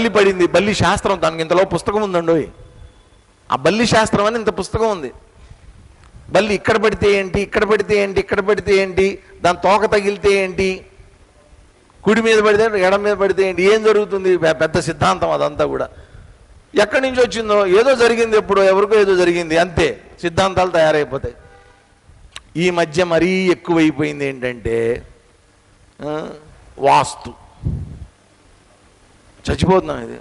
బల్లి పడింది, బల్లి శాస్త్రం, దానికి ఇంతలో పుస్తకం ఉందండి. ఆ బల్లి శాస్త్రం అని ఇంత పుస్తకం ఉంది. బల్లి ఇక్కడ పడితే ఏంటి, ఇక్కడ పడితే ఏంటి, ఇక్కడ పడితే ఏంటి, దాని తోక తగిలితే ఏంటి, కుడి మీద పడితే ఎడం మీద పడితే ఏంటి, ఏం జరుగుతుంది, పెద్ద సిద్ధాంతం అదంతా కూడా. ఎక్కడి నుంచి వచ్చిందో, ఏదో జరిగింది, ఎప్పుడో ఎవరికో ఏదో జరిగింది, అంతే సిద్ధాంతాలు తయారైపోతాయి. ఈ మధ్య మరీ ఎక్కువైపోయింది ఏంటంటే వాస్తు. చచ్చిపోతున్నాం. ఇది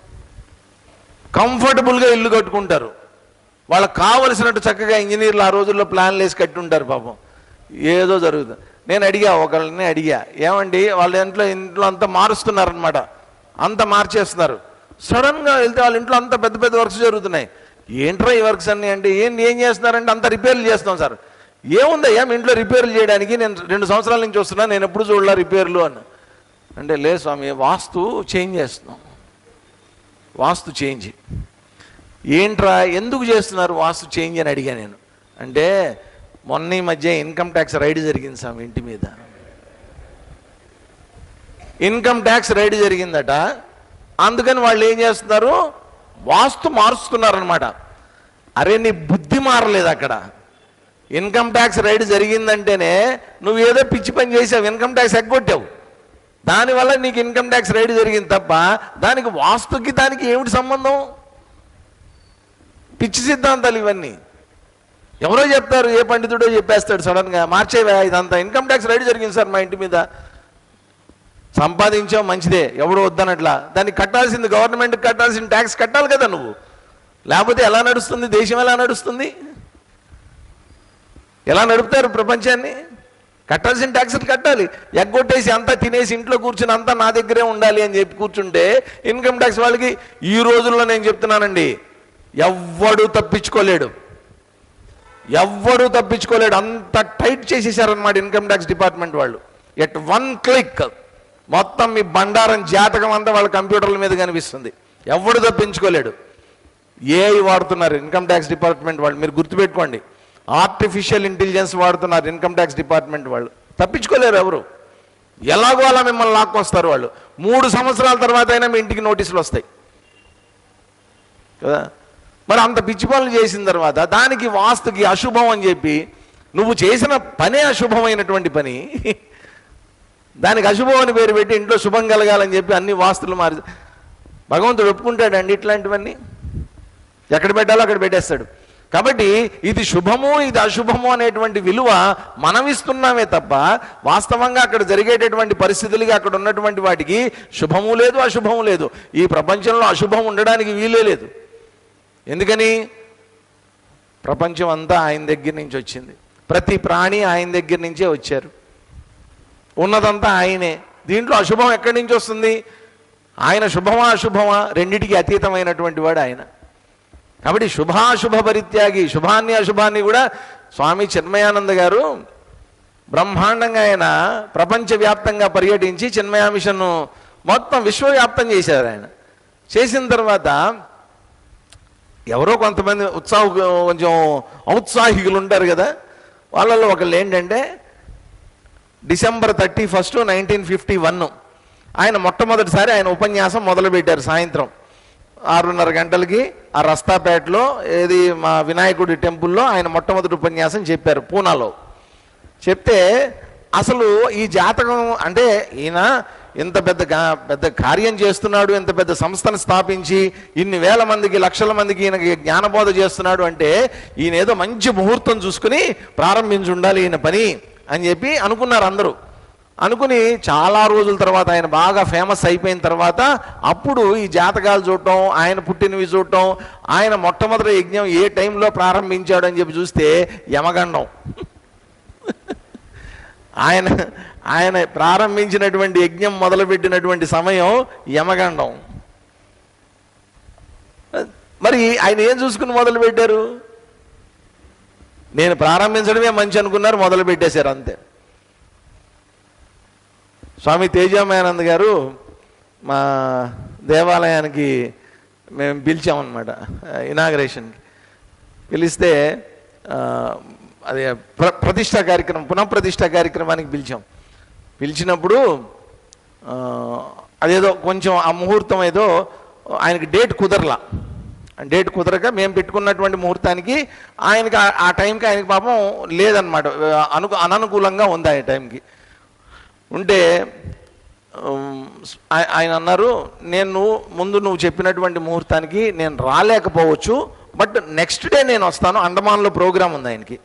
కంఫర్టబుల్గా ఇల్లు కట్టుకుంటారు, వాళ్ళకి కావలసినట్టు చక్కగా ఇంజనీర్లు ఆ రోజుల్లో ప్లాన్లు వేసి కట్టి ఉంటారు. పాపం ఏదో జరుగుతుంది. నేను ఒకళ్ళని అడిగా, ఏమండి వాళ్ళ ఇంట్లో అంతా మారుస్తున్నారనమాట, అంతా మార్చేస్తున్నారు. సడన్గా వెళ్తే వాళ్ళ ఇంట్లో అంతా పెద్ద పెద్ద వర్క్స్ జరుగుతున్నాయి. ఏంట్రా ఈ వర్క్స్ అన్నీ అంటే, ఏం చేస్తున్నారంటే అంతా రిపేర్లు చేస్తున్నాం సార్. ఏముందయ్యా మీ ఇంట్లో రిపేర్లు చేయడానికి, నేను 2 సంవత్సరాల నుంచి వస్తున్నాను, నేను ఎప్పుడు చూడలే రిపేర్లు అని అంటే, లేదు స్వామి వాస్తు చేంజ్ చేస్తున్నాం. వాస్తు చేంజ్ ఏంట్రా, ఎందుకు చేస్తున్నారు వాస్తు చేంజ్ అని అడిగా నేను. అంటే మొన్న ఈ మధ్య ఇన్కమ్ ట్యాక్స్ రైడ్ జరిగింది స్వామి, ఇంటి మీద ఇన్కమ్ ట్యాక్స్ రైడ్ జరిగిందట. అందుకని వాళ్ళు ఏం చేస్తున్నారు, వాస్తు మారుస్తున్నారనమాట. అరే నీ బుద్ధి మారలేదు అక్కడ. ఇన్కమ్ ట్యాక్స్ రైడ్ జరిగిందంటేనే నువ్వు ఏదో పిచ్చి పని చేసావు, ఇన్కమ్ ట్యాక్స్ ఎగ్గొట్టావు, దానివల్ల నీకు ఇన్కమ్ ట్యాక్స్ రైడ్ జరిగింది తప్ప దానికి వాస్తుకి దానికి ఏమిటి సంబంధం? పిచ్చి సిద్ధాంతాలు ఇవన్నీ. ఎవరో చెప్తారు, ఏ పండితుడో చెప్పేస్తాడు సడన్గా, మార్చేవా ఇదంతా, ఇన్కమ్ ట్యాక్స్ రైడ్ జరిగింది సార్ మా ఇంటి మీద. సంపాదించావు మంచిదే, ఎవడో వద్దనట్లా, దానికి కట్టాల్సింది, గవర్నమెంట్కి కట్టాల్సిన ట్యాక్స్ కట్టాలి కదా నువ్వు, లేకపోతే ఎలా నడుస్తుంది దేశం, ఎలా నడుస్తుంది, ఎలా నడుపుతారు ప్రపంచాన్ని? కట్టాల్సిన ట్యాక్సులు కట్టాలి. ఎగ్గొట్టేసి అంతా తినేసి ఇంట్లో కూర్చుని అంతా నా దగ్గరే ఉండాలి అని చెప్పి కూర్చుంటే ఇన్కమ్ ట్యాక్స్ వాళ్ళకి ఈ రోజుల్లో నేను చెప్తున్నానండి, ఎవ్వడు తప్పించుకోలేడు. అంత టైట్ చేసేసారనమాట ఇన్కమ్ ట్యాక్స్ డిపార్ట్మెంట్ వాళ్ళు. ఎట్ 1 క్లిక్ మొత్తం మీ బండారం జాతకం అంతా వాళ్ళ కంప్యూటర్ల మీద కనిపిస్తుంది. ఎవడు తప్పించుకోలేడు. ఏఐ వాడుతున్నారు ఇన్కమ్ ట్యాక్స్ డిపార్ట్మెంట్ వాళ్ళు, మీరు గుర్తుపెట్టుకోండి. ఆర్టిఫిషియల్ ఇంటెలిజెన్స్ వాడుతున్నారు ఇన్కమ్ ట్యాక్స్ డిపార్ట్మెంట్ వాళ్ళు. తప్పించుకోలేరు ఎవరు. ఎలాగో అలా మిమ్మల్ని లాక్కొస్తారు వాళ్ళు. 3 సంవత్సరాల తర్వాత అయినా మీ ఇంటికి నోటీసులు వస్తాయి కదా. మరి అంత పిచ్చి పనులు చేసిన తర్వాత దానికి వాస్తుకి అశుభం అని చెప్పి, నువ్వు చేసిన పనే అశుభమైనటువంటి పని, దానికి అశుభం అని పేరు పెట్టి ఇంట్లో శుభం కలగాలని చెప్పి అన్ని వాస్తులు మారి, భగవంతుడు ఒప్పుకుంటాడండి ఇట్లాంటివన్నీ? ఎక్కడ పెట్టాలో అక్కడ పెట్టేస్తాడు. కాబట్టి ఇది శుభము ఇది అశుభము అనేటువంటి విలువ మనం ఇస్తున్నామే తప్ప వాస్తవంగా అక్కడ జరిగేటటువంటి పరిస్థితులకి అక్కడ ఉన్నటువంటి వాటికి శుభము లేదు అశుభము లేదు. ఈ ప్రపంచంలో అశుభం ఉండడానికి వీలే లేదు. ఎందుకని? ప్రపంచం అంతా ఆయన దగ్గర నుంచి వచ్చింది, ప్రతి ప్రాణి ఆయన దగ్గర నుంచే వచ్చారు, ఉన్నదంతా ఆయనే. దీంట్లో అశుభం ఎక్కడి నుంచి వస్తుంది? ఆయన శుభమా అశుభమా రెండిటికి అతీతమైనటువంటి వాడు ఆయన. కాబట్టి శుభాశుభ పరిత్యాగి, శుభాన్ని అశుభాన్ని కూడా స్వామి చిన్మయానంద గారు బ్రహ్మాండంగా ఆయన ప్రపంచవ్యాప్తంగా పర్యటించి చిన్మయ మిషన్ను మొత్తం విశ్వవ్యాప్తం చేశారు. ఆయన చేసిన తర్వాత ఎవరో కొంతమంది కొంచెం ఔత్సాహికులు ఉంటారు కదా, వాళ్ళల్లో ఒకళ్ళు ఏంటంటే December 31, 1951 ఆయన మొట్టమొదటిసారి ఆయన ఉపన్యాసం మొదలుపెట్టారు. సాయంత్రం 6:30 గంటలకి ఆ రస్తాపేటలో ఏది మా వినాయకుడి టెంపుల్లో ఆయన మొట్టమొదటి ఉపన్యాసం చెప్పారు పూనాలో. చెప్తే అసలు ఈ జాతకం అంటే ఈయన ఇంత పెద్ద కార్యం చేస్తున్నాడు, ఇంత పెద్ద సంస్థను స్థాపించి ఇన్ని వేల మందికి లక్షల మందికి ఈయనకి జ్ఞానబోధ చేస్తున్నాడు అంటే ఈయన ఏదో మంచి ముహూర్తం చూసుకుని ప్రారంభించి ఉండాలి ఈయన పని అని చెప్పి అనుకున్నారు అందరూ. అనుకుని చాలా రోజుల తర్వాత ఆయన బాగా ఫేమస్ అయిపోయిన తర్వాత అప్పుడు ఈ జాతకాలు చూడటం, ఆయన పుట్టినవి చూడటం, ఆయన మొట్టమొదటి యజ్ఞం ఏ టైంలో ప్రారంభించాడు అని చెప్పి చూస్తే యమగండం. ఆయన ప్రారంభించినటువంటి యజ్ఞం మొదలుపెట్టినటువంటి సమయం యమగండం. మరి ఆయన ఏం చూసుకుని మొదలు పెట్టారు? నేను ప్రారంభించడమే మంచి అనుకున్నారు, మొదలు పెట్టేశారు అంతే. స్వామి తేజామయానంద్ గారు మా దేవాలయానికి మేము పిలిచామన్నమాట ఇనాగరేషన్కి. పిలిస్తే అదే ప్రతిష్టా కార్యక్రమం, పునఃప్రతిష్ఠా కార్యక్రమానికి పిలిచాం. పిలిచినప్పుడు అదేదో కొంచెం ఆ ముహూర్తం ఏదో ఆయనకి డేట్ కుదరక మేము పెట్టుకున్నటువంటి ముహూర్తానికి ఆయనకి ఆ టైంకి ఆయనకి పాపం లేదనమాట, అననుకూలంగా ఉంది ఆ టైంకి ఉంటే ఆయన అన్నారు, నువ్వు చెప్పినటువంటి ముహూర్తానికి నేను రాలేకపోవచ్చు, బట్ నెక్స్ట్ డే నేను వస్తాను. అండమాన్లో ప్రోగ్రామ్ ఉంది ఆయనకి,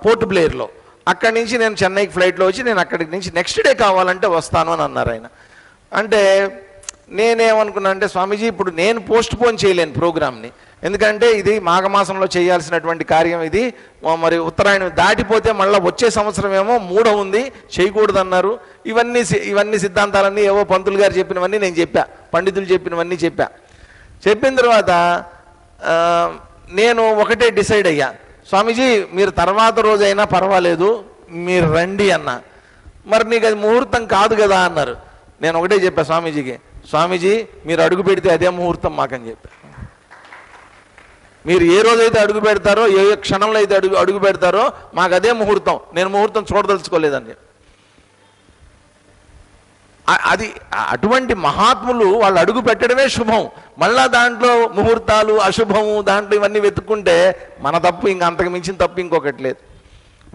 పోర్ట్ బ్లేయర్లో. అక్కడి నుంచి నేను చెన్నైకి ఫ్లైట్లో వచ్చి నేను అక్కడి నుంచి నెక్స్ట్ డే కావాలంటే వస్తాను అని అన్నారు ఆయన. అంటే నేనేమనుకున్నా అంటే, స్వామీజీ ఇప్పుడు నేను పోస్ట్ పోన్ చేయలేను ప్రోగ్రామ్ని, ఎందుకంటే ఇది మాఘమాసంలో చేయాల్సినటువంటి కార్యం, ఇది మరి ఉత్తరాయణం దాటిపోతే మళ్ళీ వచ్చే సంవత్సరం ఏమో ఉంది, చేయకూడదు అన్నారు. ఇవన్నీ సిద్ధాంతాలన్నీ ఏవో పంతులు గారు చెప్పినవన్నీ నేను చెప్పా, పండితులు చెప్పినవన్నీ చెప్పిన తర్వాత నేను ఒకటే డిసైడ్ అయ్యా, స్వామీజీ మీరు తర్వాత రోజైనా పర్వాలేదు మీరు రండి అన్న. మరి నీకు అది ముహూర్తం కాదు కదా అన్నారు. నేను ఒకటే చెప్పా స్వామీజీకి, స్వామీజీ మీరు అడుగు పెడితే అదే ముహూర్తం మాకని చెప్పా. మీరు ఏ రోజైతే అడుగు పెడతారో, ఏ క్షణంలో అయితే అడుగు పెడతారో మాకు అదే ముహూర్తం, నేను ముహూర్తం చూడదలుచుకోలేదని. అది అటువంటి మహాత్ములు వాళ్ళు అడుగు పెట్టడమే శుభం, మళ్ళా దాంట్లో ముహూర్తాలు అశుభము దాంట్లో ఇవన్నీ వెతుక్కుంటే మన తప్పు, అంతకు మించిన తప్పు ఇంకొకటి లేదు.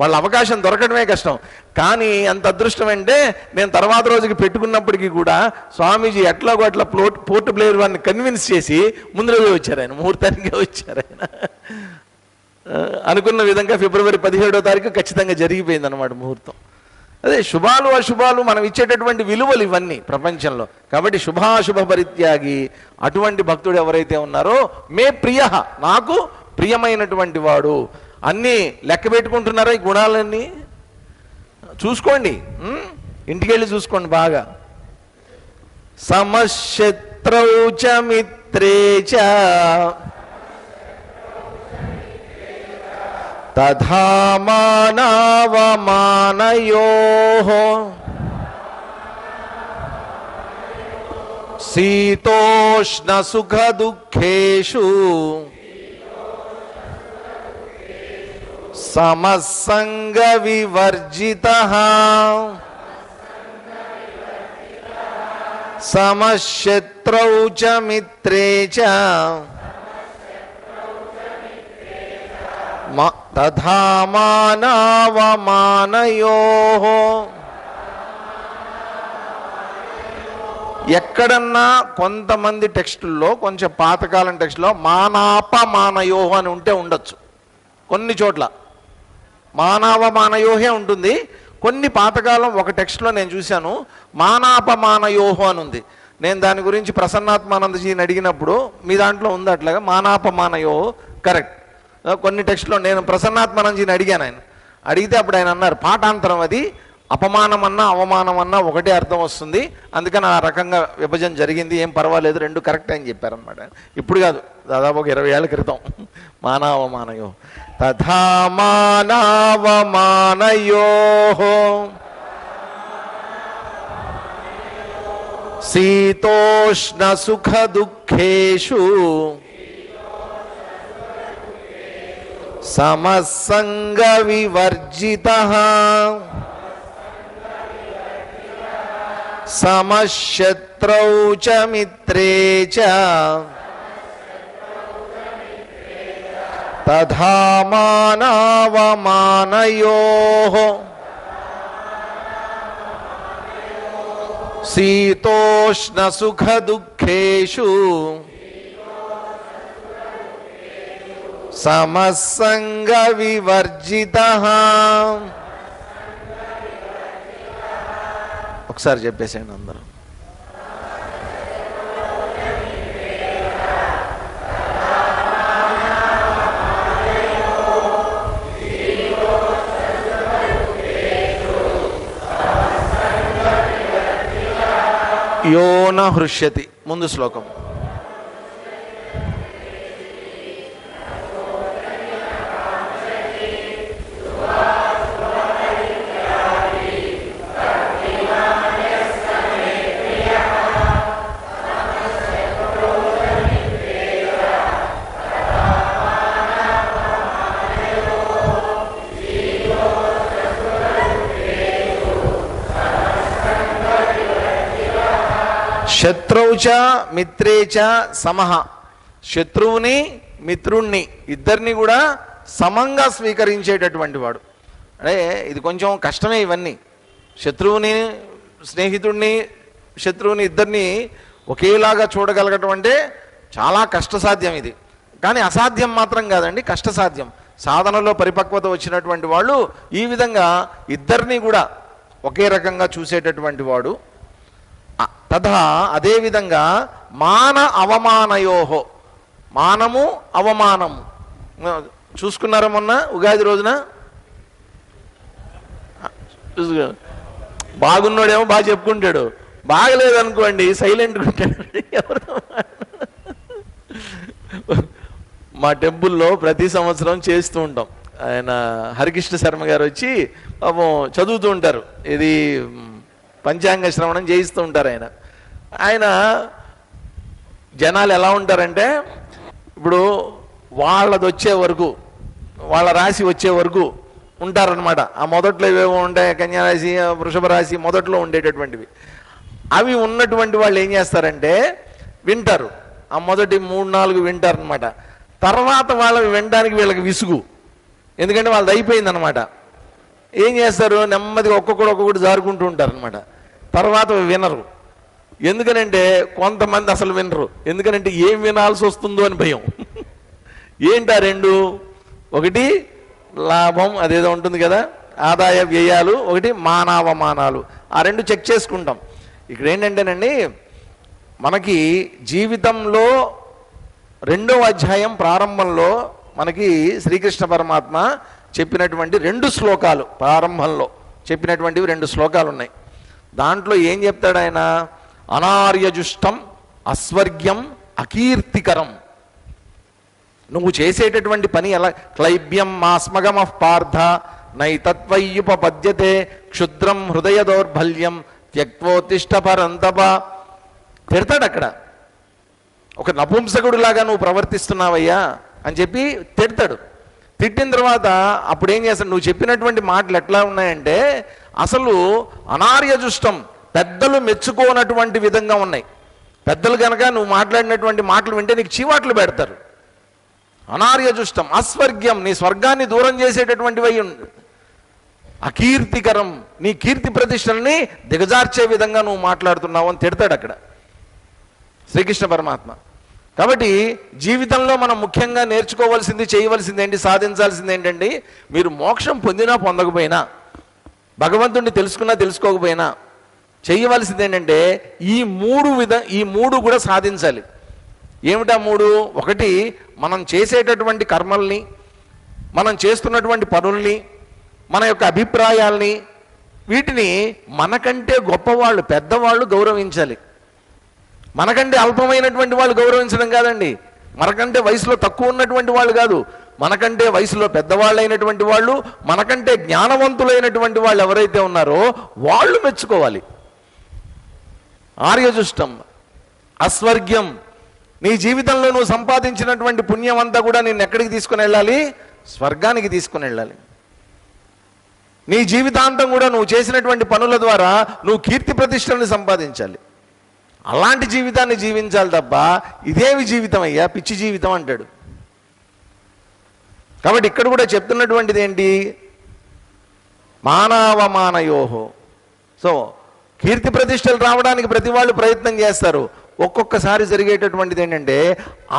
వాళ్ళ అవకాశం దొరకడమే కష్టం. కానీ అంత అదృష్టం అంటే నేను తర్వాత రోజుకి పెట్టుకున్నప్పటికీ కూడా స్వామీజీ ఎట్లాగో అట్లా పోర్ట్ బ్లేయర్ వారిని కన్విన్స్ చేసి ముందులో వచ్చారు ఆయన, ముహూర్తానికే వచ్చారు ఆయన. అనుకున్న విధంగా ఫిబ్రవరి 17వ తారీఖు ఖచ్చితంగా జరిగిపోయింది అన్నమాట ముహూర్తం. అదే శుభాలు అశుభాలు మనం ఇచ్చేటటువంటి విలువలు ఇవన్నీ ప్రపంచంలో. కాబట్టి శుభాశుభ పరిత్యాగి అటువంటి భక్తుడు ఎవరైతే ఉన్నారో, మే ప్రియ నాకు ప్రియమైనటువంటి వాడు. అన్నీ లెక్క పెట్టుకుంటున్నారా ఈ గుణాలన్నీ? చూసుకోండి, ఇంటికి వెళ్ళి చూసుకోండి బాగా. సమశత్రౌ చ మిత్రే చ తథా మానవమానయోః శీతోష్ణ సుఖ దుఃఖేషు సమసంగ వివర్జితః సమశత్రౌ చ మిత్రే చ తథా మానవమానయోః. ఎక్కడన్నా కొంతమంది టెక్స్టుల్లో, కొంచెం పాతకాలం టెక్స్టులో మానాపమానయోః అని ఉంటే ఉండొచ్చు. కొన్ని చోట్ల మానవమానయోహే ఉంటుంది. కొన్ని పాతకాలం ఒక టెక్స్ట్లో నేను చూశాను మానాపమానయోహ అని ఉంది. నేను దాని గురించి ప్రసన్నాత్మానందజీని అడిగినప్పుడు మీ దాంట్లో ఉంది అట్లాగా మానాపమానయోహ కరెక్ట్. కొన్ని టెక్స్ట్లో నేను ప్రసన్నాత్మానందజీని అడిగాను, అడిగితే అప్పుడు ఆయన అన్నారు పాఠాంతరం అది అపమానం అన్నా అవమానం అన్నా ఒకటే అర్థం వస్తుంది, అందుకని ఆ రకంగా విభజన జరిగింది, ఏం పర్వాలేదు రెండు కరెక్ట్ అని చెప్పారనమాట. ఇప్పుడు కాదు, దాదాపు ఒక 20 ఏళ్ల క్రితం. మానావమానయో తథా మానావమానయో శీతోష్ణ సుఖ దుఃఖేషు సమసంగ వివర్జితః సమశత్రౌ చ మిత్రే చ తథా మానవమానయోః శీతోష్ణ సుఖ దుఃఖేషు సమసంగ వివర్జితః. ఒకసారి చెప్పేసేయండి అందరూ. యో న హృష్యతి ముందు శ్లోకం. శత్రువుచ మిత్రేచ సమహ, శత్రువుని మిత్రుణ్ణి ఇద్దరిని కూడా సమంగా స్వీకరించేటటువంటి వాడు. అంటే ఇది కొంచెం కష్టమే ఇవన్నీ. శత్రువుని స్నేహితుడిని శత్రువుని ఇద్దరిని ఒకేలాగా చూడగలగటం అంటే చాలా కష్టసాధ్యం ఇది. కానీ అసాధ్యం మాత్రం కాదండి, కష్టసాధ్యం. సాధనలో పరిపక్వత వచ్చినటువంటి వాళ్ళు ఈ విధంగా ఇద్దరిని కూడా ఒకే రకంగా చూసేటటువంటి వాడు. తథా అదేవిధంగా మాన అవమానయోహో, మానము అవమానము చూసుకున్నారా మొన్న ఉగాది రోజున? బాగున్నాడేమో బాగా చెప్పుకుంటాడు, బాగలేదనుకోండి సైలెంట్గా ఉంటాడు. ఎవరితో మా టెంపుల్లో ప్రతి సంవత్సరం చేస్తూ ఉంటాం. ఆయన హరికృష్ణ శర్మ గారు వచ్చి పాపం చదువుతూ ఉంటారు, ఇది పంచాంగ శ్రవణం చేయిస్తూ ఉంటారు. ఆయన జనాలు ఎలా ఉంటారంటే, ఇప్పుడు వాళ్ళది వచ్చే వరకు, వాళ్ళ రాశి వచ్చే వరకు ఉంటారనమాట. ఆ మొదట్లో ఇవేమో ఉంటాయి, కన్యారాశి వృషభ రాశి మొదట్లో ఉండేటటువంటివి. అవి ఉన్నటువంటి వాళ్ళు ఏం చేస్తారంటే వింటారు, ఆ మొదటి 3-4 వింటారనమాట. తర్వాత వాళ్ళవి వినడానికి వీళ్ళకి విసుగు, ఎందుకంటే వాళ్ళది అయిపోయిందనమాట. ఏం చేస్తారు, నెమ్మదిగా ఒక్కొక్కటి జారుకుంటూ ఉంటారనమాట. తర్వాత వినరు. ఎందుకనంటే కొంతమంది అసలు వినరు, ఎందుకనంటే ఏం వినాల్సి వస్తుందో అని భయం. ఏంటా రెండు? ఒకటి లాభం, అదేదో ఉంటుంది కదా, ఆదాయ వ్యయాలు, ఒకటి మానావమానాలు. ఆ రెండు చెక్ చేసుకుంటాం. ఇక్కడ ఏంటంటేనండి, మనకి జీవితంలో 2వ అధ్యాయం ప్రారంభంలో మనకి శ్రీకృష్ణ పరమాత్మ చెప్పినటువంటి 2 శ్లోకాలు, ప్రారంభంలో చెప్పినటువంటివి 2 శ్లోకాలు ఉన్నాయి. దాంట్లో ఏం చెప్తాడు ఆయన? అనార్యజుష్టం అస్వర్గ్యం అకీర్తికరం. నువ్వు చేసేటటువంటి పని ఎలా? క్లైబ్యం మాస్మగమ పార్థ నైతత్వయ్యుపపద్యతే క్షుద్రం హృదయ దౌర్బల్యం త్యక్వోత్తిష్ట పరంతప. తిడతాడు అక్కడ, ఒక నపుంసకుడిలాగా నువ్వు ప్రవర్తిస్తున్నావయ్యా అని చెప్పి తిడతాడు. తిట్టిన తర్వాత అప్పుడు ఏం చేస్తాడు? నువ్వు చెప్పినటువంటి మాటలు ఎట్లా ఉన్నాయంటే అసలు అనార్యజుష్టం, పెద్దలు మెచ్చుకోనటువంటి విధంగా ఉన్నాయి. పెద్దలు కనుక నువ్వు మాట్లాడినటువంటి మాటలు వింటే నీకు చీవాట్లు పెడతారు. అనార్యజుష్టం అస్వర్గ్యం, నీ స్వర్గాన్ని దూరం చేసేటటువంటివి. అకీర్తికరం, నీ కీర్తి ప్రతిష్టల్ని దిగజార్చే విధంగా నువ్వు మాట్లాడుతున్నావు అని తిడతాడు అక్కడ శ్రీకృష్ణ పరమాత్మ. కాబట్టి జీవితంలో మనం ముఖ్యంగా నేర్చుకోవాల్సింది, చేయవలసింది ఏంటి, సాధించాల్సింది ఏంటండి? మీరు మోక్షం పొందినా పొందకపోయినా, భగవంతుడిని తెలుసుకున్నా తెలుసుకోకపోయినా చేయవలసింది ఏంటంటే ఈ మూడు కూడా సాధించాలి. ఏమిటా 3? ఒకటి, మనం చేసేటటువంటి కర్మల్ని, మనం చేస్తున్నటువంటి పనుల్ని, మన యొక్క అభిప్రాయాల్ని, వీటిని మనకంటే గొప్పవాళ్ళు, పెద్దవాళ్ళు గౌరవించాలి. మనకంటే అల్పమైనటువంటి వాళ్ళు గౌరవించడం కాదండి, మనకంటే వయసులో తక్కువ ఉన్నటువంటి వాళ్ళు కాదు, మనకంటే వయసులో పెద్దవాళ్ళైనటువంటి వాళ్ళు, మనకంటే జ్ఞానవంతులైనటువంటి వాళ్ళు ఎవరైతే ఉన్నారో వాళ్ళు మెచ్చుకోవాలి. ఆర్యజుష్టం అస్వర్గ్యం, నీ జీవితంలో నువ్వు సంపాదించినటువంటి పుణ్యం అంతా కూడా నిన్ను ఎక్కడికి తీసుకుని వెళ్ళాలి? స్వర్గానికి తీసుకుని వెళ్ళాలి. నీ జీవితాంతం కూడా నువ్వు చేసినటువంటి పనుల ద్వారా నువ్వు కీర్తి ప్రతిష్టలను సంపాదించాలి. అలాంటి జీవితాన్ని జీవించాలి తప్ప ఇదేమి జీవితం అయ్యా, పిచ్చి జీవితం అంటాడు. కాబట్టి ఇక్కడ కూడా చెప్తున్నటువంటిది ఏంటి? మానవమానయోహో. సో కీర్తి ప్రతిష్టలు రావడానికి ప్రతి వాళ్ళు ప్రయత్నం చేస్తారు. ఒక్కొక్కసారి జరిగేటటువంటిది ఏంటంటే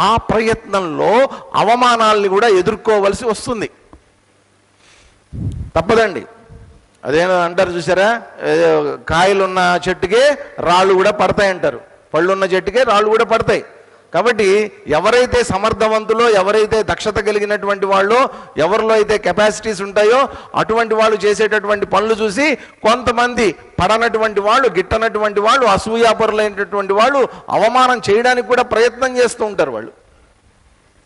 ఆ ప్రయత్నంలో అవమానాల్ని కూడా ఎదుర్కోవలసి వస్తుంది. తప్పదండి. అదేనా అంటారు చూసారా, కాయలున్న చెట్టుకే రాళ్ళు కూడా పడతాయి అంటారు, పళ్ళున్న చెట్టుకే రాళ్ళు కూడా పడతాయి. కాబట్టి ఎవరైతే సమర్థవంతులో, ఎవరైతే దక్షత కలిగినటువంటి వాళ్ళు, ఎవరిలో అయితే కెపాసిటీస్ ఉంటాయో అటువంటి వాళ్ళు చేసేటటువంటి పనులు చూసి కొంతమంది పడనటువంటి వాళ్ళు, గిట్టనటువంటి వాళ్ళు, అసూయాపరులైనటువంటి వాళ్ళు అవమానం చేయడానికి కూడా ప్రయత్నం చేస్తూ ఉంటారు వాళ్ళు.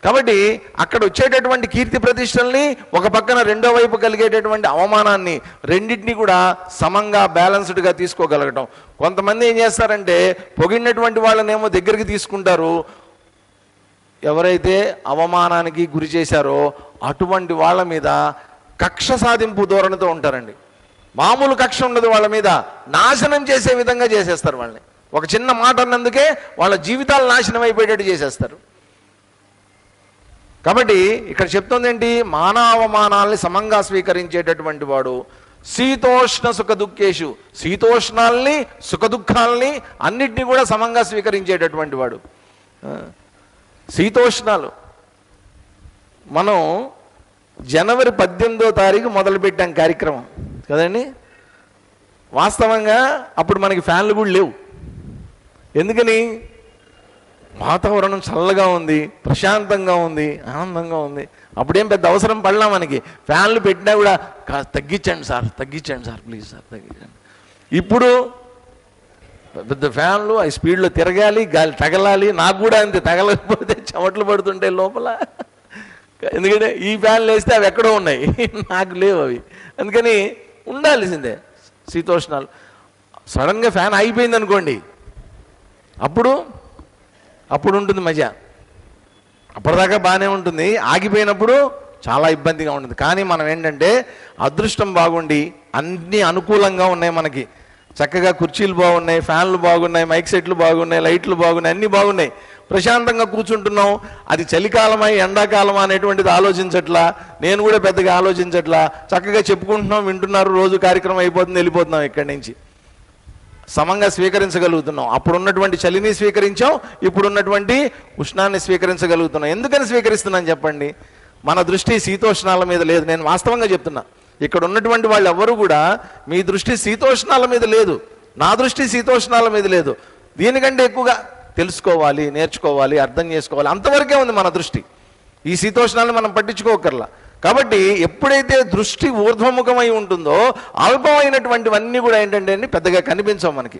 కాబట్టి అక్కడ వచ్చేటటువంటి కీర్తి ప్రతిష్టల్ని, ఒక పక్కన రెండో వైపు కలిగేటటువంటి అవమానాన్ని, రెండింటినీ కూడా సమంగా బ్యాలెన్స్డ్గా తీసుకోగలగటం. కొంతమంది ఏం చేస్తారంటే పొగిడినటువంటి వాళ్ళనేమో దగ్గరికి తీసుకుంటారు, ఎవరైతే అవమానానికి గురి చేశారో అటువంటి వాళ్ళ మీద కక్ష సాధింపు ధోరణితో ఉంటారండి. మామూలు కక్ష ఉండదు వాళ్ళ మీద, నాశనం చేసే విధంగా చేసేస్తారు వాళ్ళని. ఒక చిన్న మాట అన్నందుకే వాళ్ళ జీవితాలు నాశనం అయిపోయేటట్టు చేసేస్తారు. కాబట్టి ఇక్కడ చెప్తుంది ఏంటి? మానవమానాల్ని సమంగా స్వీకరించేటటువంటి వాడు శీతోష్ణ సుఖ దుఃఖేషు, శీతోష్ణాల్ని సుఖ దుఃఖాలని అన్నిటినీ కూడా సమంగా స్వీకరించేటటువంటి వాడు. శీతోష్ణాలు మనం జనవరి 18వ తారీఖు మొదలుపెట్టాం కార్యక్రమం కదండి. వాస్తవంగా అప్పుడు మనకి ఫ్యాన్లు కూడా లేవు. ఎందుకని? వాతావరణం చల్లగా ఉంది, ప్రశాంతంగా ఉంది, ఆనందంగా ఉంది. అప్పుడేం పెద్ద అవసరం పడలా మనకి. ఫ్యాన్లు పెట్టినా కూడా తగ్గించండి సార్ ప్లీజ్ సార్ తగ్గించండి. ఇప్పుడు పెద్ద ఫ్యాన్లు అవి స్పీడ్లో తిరగాలి, గాలి తగలాలి. నాకు కూడా అంతే, తగలకపోతే చెమటలు పడుతుంటాయి లోపల. ఎందుకంటే ఈ ఫ్యాన్లు వేస్తే అవి ఎక్కడో ఉన్నాయి, నాకు లేవు అవి. అందుకని ఉండాల్సిందే శీతోష్ణాలు. సడన్గా ఫ్యాన్ అయిపోయింది అనుకోండి, అప్పుడు ఉంటుంది మజా. అప్పటిదాకా బాగానే ఉంటుంది, ఆగిపోయినప్పుడు చాలా ఇబ్బందిగా ఉంటుంది. కానీ మనం ఏంటంటే అదృష్టం బాగుండి అన్నీ అనుకూలంగా ఉన్నాయి మనకి. చక్కగా కుర్చీలు బాగున్నాయి, ఫ్యాన్లు బాగున్నాయి, మైక్ సెట్లు బాగున్నాయి, లైట్లు బాగున్నాయి, అన్నీ బాగున్నాయి. ప్రశాంతంగా కూర్చుంటున్నాం. అది చలికాలమై ఎండాకాలమా అనేటువంటిది ఆలోచించట్లా, నేను కూడా పెద్దగా ఆలోచించట్లా. చక్కగా చెప్పుకుంటున్నాం, వింటున్నారు, రోజు కార్యక్రమం అయిపోతుంది, వెళ్ళిపోతున్నాం ఇక్కడి నుంచి. సమంగా స్వీకరించగలుగుతున్నాం. అప్పుడున్నటువంటి చలిని స్వీకరించాం, ఇప్పుడున్నటువంటి ఉష్ణాన్ని స్వీకరించగలుగుతున్నాం. ఎందుకని స్వీకరిస్తున్నాం చెప్పండి? మన దృష్టి శీతోష్ణాల మీద లేదు. నేను వాస్తవంగా చెప్తున్నా, ఇక్కడ ఉన్నటువంటి వాళ్ళు ఎవరు కూడా మీ దృష్టి శీతోష్ణాల మీద లేదు, నా దృష్టి శీతోష్ణాల మీద లేదు. దీనికంటే ఎక్కువగా తెలుసుకోవాలి, నేర్చుకోవాలి, అర్థం చేసుకోవాలి, అంతవరకే ఉంది మన దృష్టి. ఈ శీతోష్ణాలను మనం పట్టించుకోకర్లా. కాబట్టి ఎప్పుడైతే దృష్టి ఊర్ధ్వముఖమై ఉంటుందో అల్పమైనటువంటివన్నీ కూడా ఏంటంటే పెద్దగా కనిపించవు మనకి.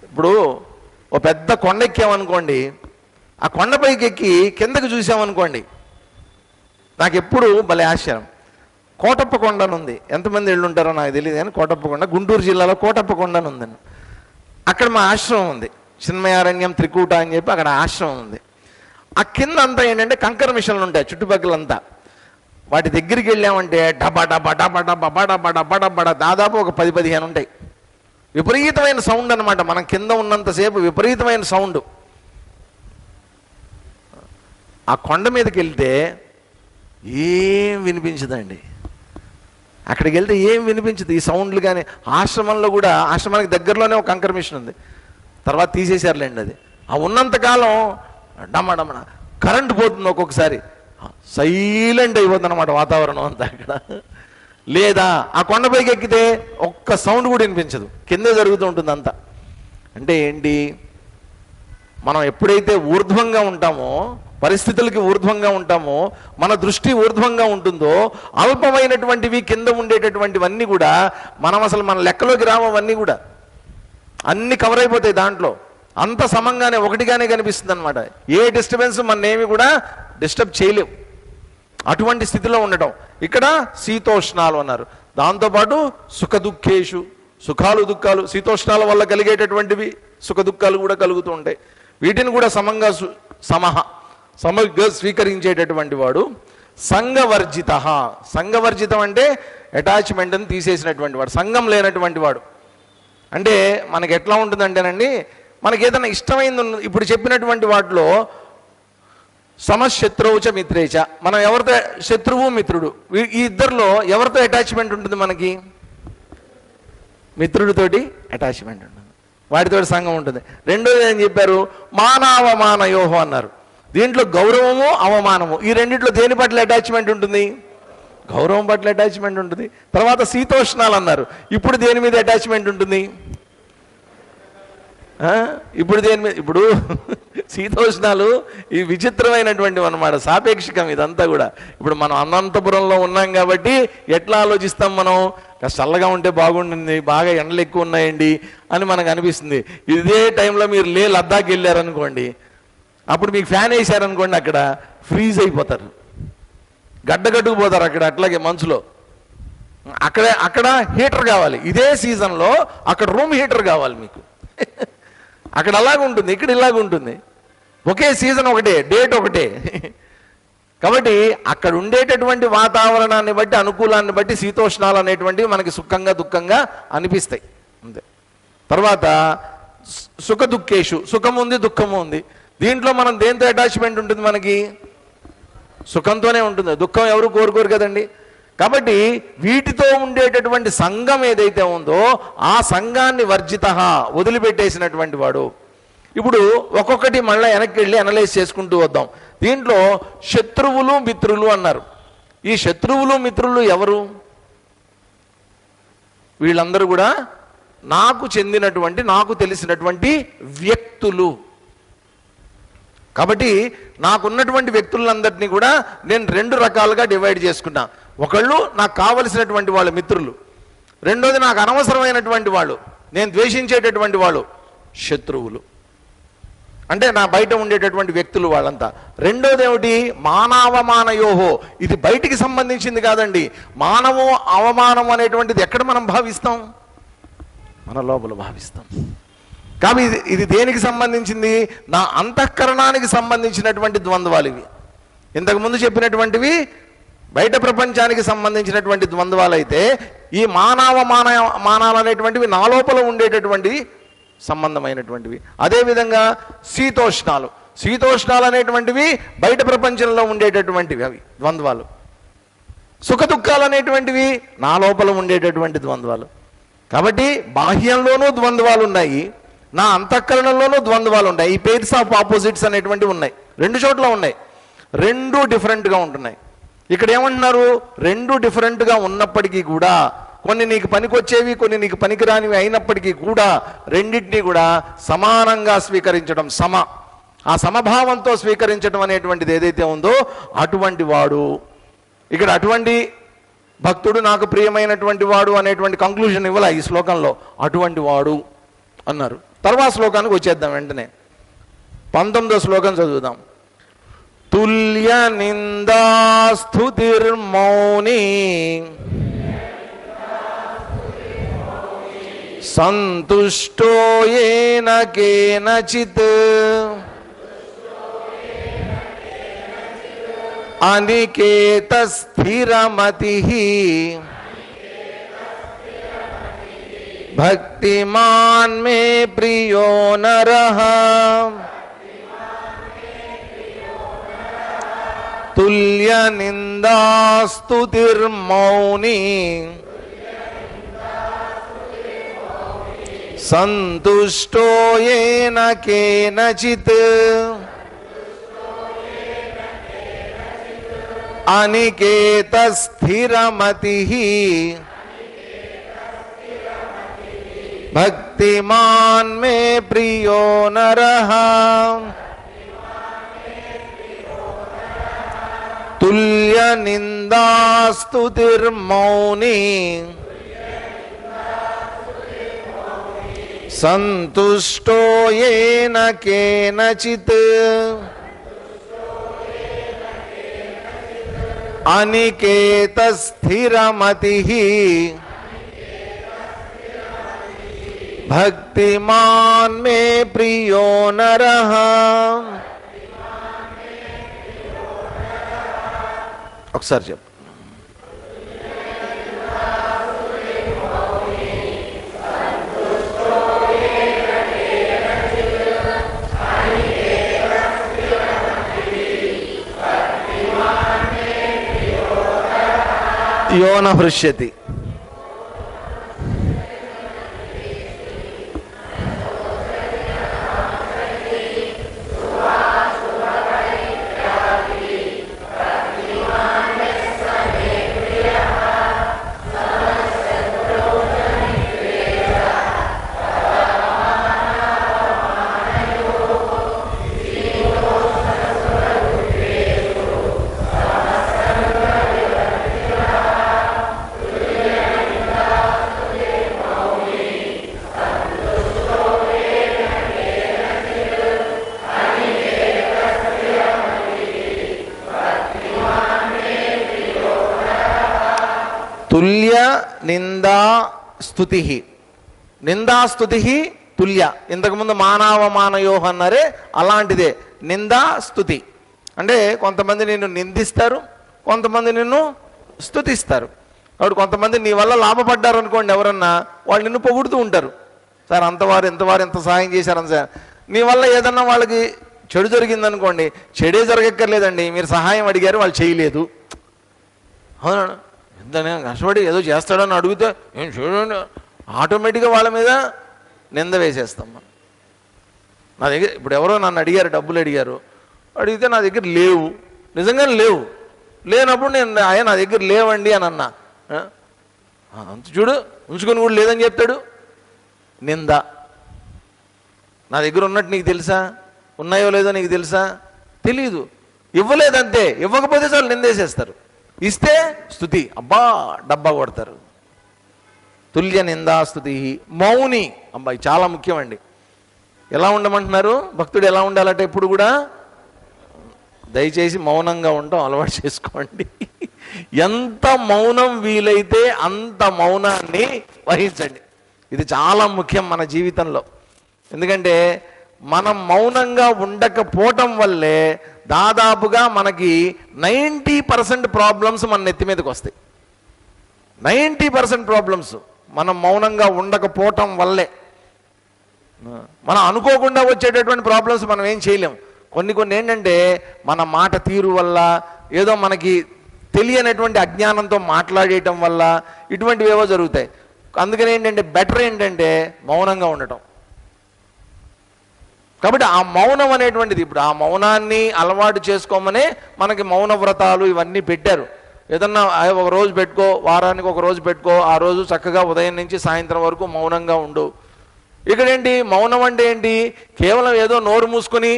ఇప్పుడు ఓ పెద్ద కొండ ఎక్కామనుకోండి, ఆ కొండపైకి ఎక్కి కిందకు చూసామనుకోండి, నాకు ఎప్పుడు భలే ఆశ్చర్యం. కోటప్ప కొండ అని ఉంది, ఎంతమంది వెళ్ళుంటారో నాకు తెలియదు కానీ కోటప్ప కొండ, గుంటూరు జిల్లాలో కోటప్ప కొండ అని ఉందండి. అక్కడ మా ఆశ్రమం ఉంది, చిన్మయారణ్యం త్రికూట అని చెప్పి అక్కడ ఆశ్రమం ఉంది. ఆ కింద అంతా ఏంటంటే కంకర మిషన్లు ఉంటాయి చుట్టుపక్కలంతా. వాటి దగ్గరికి వెళ్ళామంటే డబా డబా డబా డబా డబా డబా డబా దాదాపు ఒక 10-15 ఉంటాయి. విపరీతమైన సౌండ్ అనమాట. మనం కింద ఉన్నంతసేపు విపరీతమైన సౌండ్. ఆ కొండ మీదకి వెళ్తే ఏం వినిపించదండి. అక్కడికి వెళ్తే ఏం వినిపించదు ఈ సౌండ్లు. కానీ ఆశ్రమంలో కూడా, ఆశ్రమానికి దగ్గరలోనే ఒక కంకర మిషన్ ఉంది, తర్వాత తీసేశారులేండి అది. ఆ ఉన్నంతకాలం డమ్మడమ్మన కరెంటు పోతుంది, ఒక్కొక్కసారి సైలెంట్ అయిపోతుంది అనమాట వాతావరణం అంతా అక్కడ. లేదా ఆ కొండపైకి ఎక్కితే ఒక్క సౌండ్ కూడా వినిపించదు, కిందే జరుగుతూ ఉంటుంది అంతా. అంటే ఏంటి? మనం ఎప్పుడైతే ఊర్ధ్వంగా ఉంటామో, పరిస్థితులకి ఊర్ధ్వంగా ఉంటామో, మన దృష్టి ఊర్ధ్వంగా ఉంటుందో అల్పమైనటువంటివి కింద ఉండేటటువంటివన్నీ కూడా మనం అసలు మన లెక్కలోకి రావన్నీ కూడా అన్నీ కవర్ అయిపోతాయి దాంట్లో. అంత సమంగానే ఒకటిగానే కనిపిస్తుంది అనమాట. ఏ డిస్టర్బెన్స్ మననేమి కూడా డిస్టర్బ్ చేయలేవు. అటువంటి స్థితిలో ఉండటం. ఇక్కడ శీతోష్ణాలు అన్నారు. దాంతోపాటు సుఖ దుఃఖేషు, సుఖాలు దుఃఖాలు, శీతోష్ణాల వల్ల కలిగేటటువంటివి సుఖ దుఃఖాలు కూడా కలుగుతూ ఉంటాయి. వీటిని కూడా సమగ్గా స్వీకరించేటటువంటి వాడు సంఘవర్జిత. సంఘవర్జితం అంటే అటాచ్మెంట్ని తీసేసినటువంటి వాడు, సంఘం లేనటువంటి వాడు. అంటే మనకి ఎట్లా ఉంటుందంటేనండి, మనకి ఏదైనా ఇష్టమైంది ఇప్పుడు చెప్పినటువంటి వాటిలో సమశత్రువుచ మిత్రేచ, మనం ఎవరితో శత్రువు మిత్రుడు, ఈ ఇద్దరిలో ఎవరితో అటాచ్మెంట్ ఉంటుంది? మనకి మిత్రుడితోటి అటాచ్మెంట్ ఉంటుంది, వాటితో సంఘం ఉంటుంది. రెండోది ఏం చెప్పారు? మానవమానయోహో అన్నారు. దీంట్లో గౌరవము అవమానము, ఈ రెండిట్లో దేని పట్ల అటాచ్మెంట్ ఉంటుంది? గౌరవం పట్ల అటాచ్మెంట్ ఉంటుంది. తర్వాత శీతోష్ణాలు అన్నారు. ఇప్పుడు దేని మీద అటాచ్మెంట్ ఉంటుంది? ఇప్పుడు దేని మీద? ఇప్పుడు శీతోష్ణాలు ఈ విచిత్రమైనటువంటివి అన్నమాట, సాపేక్షికం ఇదంతా కూడా. ఇప్పుడు మనం అనంతపురంలో ఉన్నాం కాబట్టి ఎట్లా ఆలోచిస్తాం మనం? చల్లగా ఉంటే బాగుంటుంది, బాగా ఎండలు ఎక్కువ ఉన్నాయండి అని మనకు అనిపిస్తుంది. ఇదే టైంలో మీరు లద్దాఖ్ వెళ్ళారనుకోండి, అప్పుడు మీకు ఫ్యాన్ వేసారనుకోండి, అక్కడ ఫ్రీజ్ అయిపోతారు, గడ్డగట్టుకుపోతారు అక్కడ. అట్లాగే మంచులో అక్కడ హీటర్ కావాలి. ఇదే సీజన్లో అక్కడ రూమ్ హీటర్ కావాలి మీకు. అక్కడ అలాగుంటుంది, ఇక్కడ ఇలాగుంటుంది. ఒకే సీజన్ ఒకటే, డేట్ ఒకటే. కాబట్టి అక్కడ ఉండేటటువంటి వాతావరణాన్ని బట్టి, అనుకూలాన్ని బట్టి శీతోష్ణాలు అనేటువంటివి మనకి సుఖంగా దుఃఖంగా అనిపిస్తాయి అంతే. తర్వాత సుఖ దుఃఖేషు, సుఖము ఉంది దుఃఖము ఉంది. దీంట్లో మనం దేంతో అటాచ్మెంట్ ఉంటుంది? మనకి సుఖంతోనే ఉంటుంది. దుఃఖం ఎవరు కోరుకోరు కదండి. కాబట్టి వీటితో ఉండేటటువంటి సంఘం ఏదైతే ఉందో ఆ సంఘాన్ని వర్జిత, వదిలిపెట్టేసినటువంటి వాడు. ఇప్పుడు ఒక్కొక్కటి మళ్ళీ వెనక్కి వెళ్ళి అనలైజ్ చేసుకుంటూ వద్దాం. దీంట్లో శత్రువులు మిత్రులు అన్నారు. ఈ శత్రువులు మిత్రులు ఎవరు? వీళ్ళందరూ కూడా నాకు చెందినటువంటి, నాకు తెలిసినటువంటి వ్యక్తులు. కాబట్టి నాకున్నటువంటి వ్యక్తులందరినీ కూడా నేను రెండు రకాలుగా డివైడ్ చేసుకున్నా. ఒకళ్ళు నాకు కావలసినటువంటి వాళ్ళ మిత్రులు, రెండోది నాకు అనవసరమైనటువంటి వాళ్ళు, నేను ద్వేషించేటటువంటి వాళ్ళు శత్రువులు. అంటే నా బయట ఉండేటటువంటి వ్యక్తులు వాళ్ళంతా. రెండోది ఏమిటి? మానవమానయోహో, ఇది బయటికి సంబంధించింది కాదండి. మానవం అవమానం అనేటువంటిది ఎక్కడ మనం భావిస్తాం? మన లోపల భావిస్తాం. కాబట్టి ఇది దేనికి సంబంధించింది? నా అంతఃకరణానికి సంబంధించినటువంటి ద్వంద్వాలు ఇవి. ఇంతకుముందు చెప్పినటువంటివి బయట ప్రపంచానికి సంబంధించినటువంటి ద్వంద్వాలు అయితే, ఈ మానాలు అనేటువంటివి నా లోపల ఉండేటటువంటి సంబంధమైనటువంటివి. అదేవిధంగా శీతోష్ణాలు అనేటువంటివి బయట ప్రపంచంలో ఉండేటటువంటివి, అవి ద్వంద్వాలు. సుఖ దుఃఖాలు అనేటువంటివి నా లోపల ఉండేటటువంటి ద్వంద్వాలు. కాబట్టి బాహ్యంలోనూ ద్వంద్వాలు ఉన్నాయి, నా అంతఃకరణలోనూ ద్వంద్వాలు ఉన్నాయి. ఈ పెయిర్స్ ఆఫ్ ఆపోజిట్స్ అనేటువంటివి ఉన్నాయి, రెండు చోట్ల ఉన్నాయి. రెండు డిఫరెంట్గా ఉంటున్నాయి. ఇక్కడ ఏమంటున్నారు? రెండు డిఫరెంట్గా ఉన్నప్పటికీ కూడా, కొన్ని నీకు పనికొచ్చేవి, కొన్ని నీకు పనికిరానివి అయినప్పటికీ కూడా రెండింటినీ కూడా సమానంగా స్వీకరించడం, ఆ సమభావంతో స్వీకరించడం అనేటువంటిది ఏదైతే ఉందో అటువంటి వాడు. ఇక్కడ అటువంటి భక్తుడు నాకు ప్రియమైనటువంటి వాడు అనేటువంటి కంక్లూజన్ ఇవ్వాల ఈ శ్లోకంలో. అటువంటి వాడు అన్నారు. తర్వాత శ్లోకానికి వచ్చేద్దాం వెంటనే. 19వ శ్లోకం చదువుదాం. తుల్య నిందాస్తుతిర్మౌని సంతుష్టో యేన కేనచిత్ అనికేత స్థిరమతిః భక్తిమాన్ మే ప్రియో నరః తుల్య నిందాస్తుతిర్మౌని సంతుష్టో యేన కేనచిత్ అనికేత స్థిరమతిః భక్తిమాన్ మే ప్రియో నరః తుల్య నిందాస్తుతిర్మౌని సంతుష్టో యేన కేనచిత్ అనికేత స్థిరమతిః భక్తిమాన్ మే ప్రియో నరః. ఒకసారి చెప్పు. యో న హృష్యతి. తుల్య నిందా స్తుతి. నిందాస్తుతి తుల్య. ఇంతకుముందు మానవమానయోహ అన్నారే, అలాంటిదే నిందా స్తుతి. అంటే కొంతమంది నిన్ను నిందిస్తారు, కొంతమంది నిన్ను స్తుతిస్తారు. కాబట్టి కొంతమంది నీ వల్ల లాభపడ్డారు అనుకోండి, ఎవరన్నా వాళ్ళు నిన్ను పొగుడుతూ ఉంటారు. సార్ అంతవారు ఇంతవారు ఎంత సహాయం చేశారని సార్. నీ వల్ల ఏదన్నా వాళ్ళకి చెడు జరిగిందనుకోండి, చెడే జరగక్కర్లేదండి, మీరు సహాయం అడిగారు వాళ్ళు చేయలేదు, అవునా, ఎంతనే కష్టపడి ఏదో చేస్తాడని అడిగితే ఏం చూడండి, ఆటోమేటిక్గా వాళ్ళ మీద నింద వేసేస్తాం. నా దగ్గర ఇప్పుడు ఎవరో నన్ను అడిగారు, డబ్బులు అడిగితే నా దగ్గర లేవు, నిజంగానే లేనప్పుడు నేను నా దగ్గర లేవండి అని అన్నా. అంత చూడు ఉంచుకొని కూడా లేదని చెప్తాడు, నింద. నా దగ్గర ఉన్నట్టు నీకు తెలుసా, ఉన్నాయో లేదో నీకు తెలుసా, తెలీదు, ఇవ్వలేదంతే, ఇవ్వకపోతే చాలు నిందేసేస్తారు, ఇస్తే స్తుతి, అబ్బా డబ్బా కొడతారు. తుల్య నిందా స్తుతి మౌని, అబ్బాయి చాలా ముఖ్యమండి. ఎలా ఉండమంటున్నారు భక్తుడు, ఎలా ఉండాలంటే ఎప్పుడు కూడా దయచేసి మౌనంగా ఉండటం అలవాటు చేసుకోండి. ఎంత మౌనం వీలైతే అంత మౌనాన్ని వహించండి. ఇది చాలా ముఖ్యం మన జీవితంలో. ఎందుకంటే మనం మౌనంగా ఉండకపోవటం వల్లే దాదాపుగా మనకి 90% ప్రాబ్లమ్స్ మన నెత్తి మీదకి వస్తాయి. 90% ప్రాబ్లమ్స్ మనం మౌనంగా ఉండకపోవటం వల్లే. మనం అనుకోకుండా వచ్చేటటువంటి ప్రాబ్లమ్స్ మనం ఏం చేయలేం. కొన్ని ఏంటంటే మన మాట తీరు వల్ల, ఏదో మనకి తెలియనటువంటి అజ్ఞానంతో మాట్లాడేయటం వల్ల ఇటువంటివి ఏవో జరుగుతాయి. అందుకని ఏంటంటే బెటర్ ఏంటంటే మౌనంగా ఉండటం. కాబట్టి ఆ మౌనం అనేటువంటిది, ఇప్పుడు ఆ మౌనాన్ని అలవాటు చేసుకోమనే మనకి మౌన వ్రతాలు ఇవన్నీ పెట్టారు. ఏదన్నా ఒక రోజు పెట్టుకో, వారానికి ఒక రోజు పెట్టుకో, ఆ రోజు చక్కగా ఉదయం నుంచి సాయంత్రం వరకు మౌనంగా ఉండు. ఇక్కడేంటి మౌనం అంటే ఏంటి, కేవలం ఏదో నోరు మూసుకొని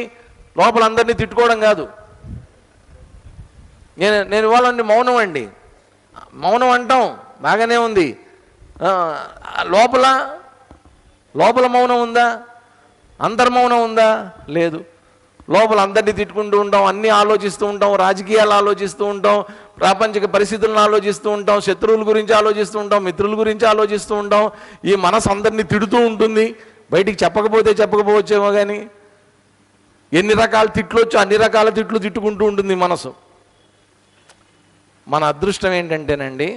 లోపల అందరినీ తిట్టుకోవడం కాదు. నేను ఇవ్వాలండి మౌనం అండి, మౌనం అంటాం బాగానే ఉంది, లోపల మౌనం ఉందా, అంతర్మౌనం ఉందా, లేదు. లోపల అందరినీ తిట్టుకుంటూ ఉంటాం, అన్నీ ఆలోచిస్తూ ఉంటాం, రాజకీయాలు ఆలోచిస్తూ ఉంటాం, ప్రాపంచిక పరిస్థితులను ఆలోచిస్తూ ఉంటాం, శత్రువుల గురించి ఆలోచిస్తూ ఉంటాం, మిత్రుల గురించి ఆలోచిస్తూ ఉంటాం. ఈ మనసు అందరినీ తిడుతూ ఉంటుంది, బయటికి చెప్పకపోవచ్చేమో కానీ ఎన్ని రకాల తిట్లు వచ్చో అన్ని రకాల తిట్లు తిట్టుకుంటూ ఉంటుంది మనసు. మన అదృష్టం ఏంటంటేనండి,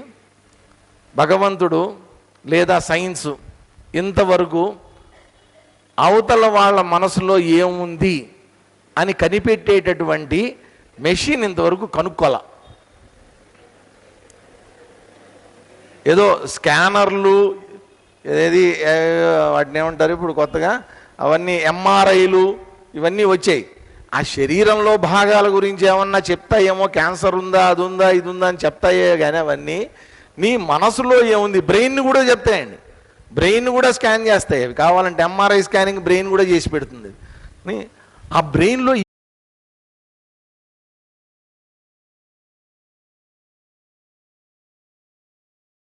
భగవంతుడు లేదా సైన్సు ఇంతవరకు అవతల వాళ్ళ మనసులో ఏముంది అని కనిపెట్టేటటువంటి మెషిన్ ఇంతవరకు కనుక్కోల. ఏదో స్కానర్లు, ఏది వాటిని ఏమంటారు ఇప్పుడు కొత్తగా, అవన్నీ ఎంఆర్ఐలు ఇవన్నీ వచ్చాయి. ఆ శరీరంలో భాగాల గురించి ఏమన్నా చెప్తాయేమో, క్యాన్సర్ ఉందా, అది ఉందా, ఇది ఉందా అని చెప్తాయే కానీ అవన్నీ నీ మనసులో ఏముంది, బ్రెయిన్ కూడా చెప్తాయండి. బ్రెయిన్ కూడా స్కాన్ చేస్తాయి అవి, కావాలంటే ఎంఆర్ఐ స్కానింగ్ బ్రెయిన్ కూడా చేసి పెడుతుంది. ఆ బ్రెయిన్లో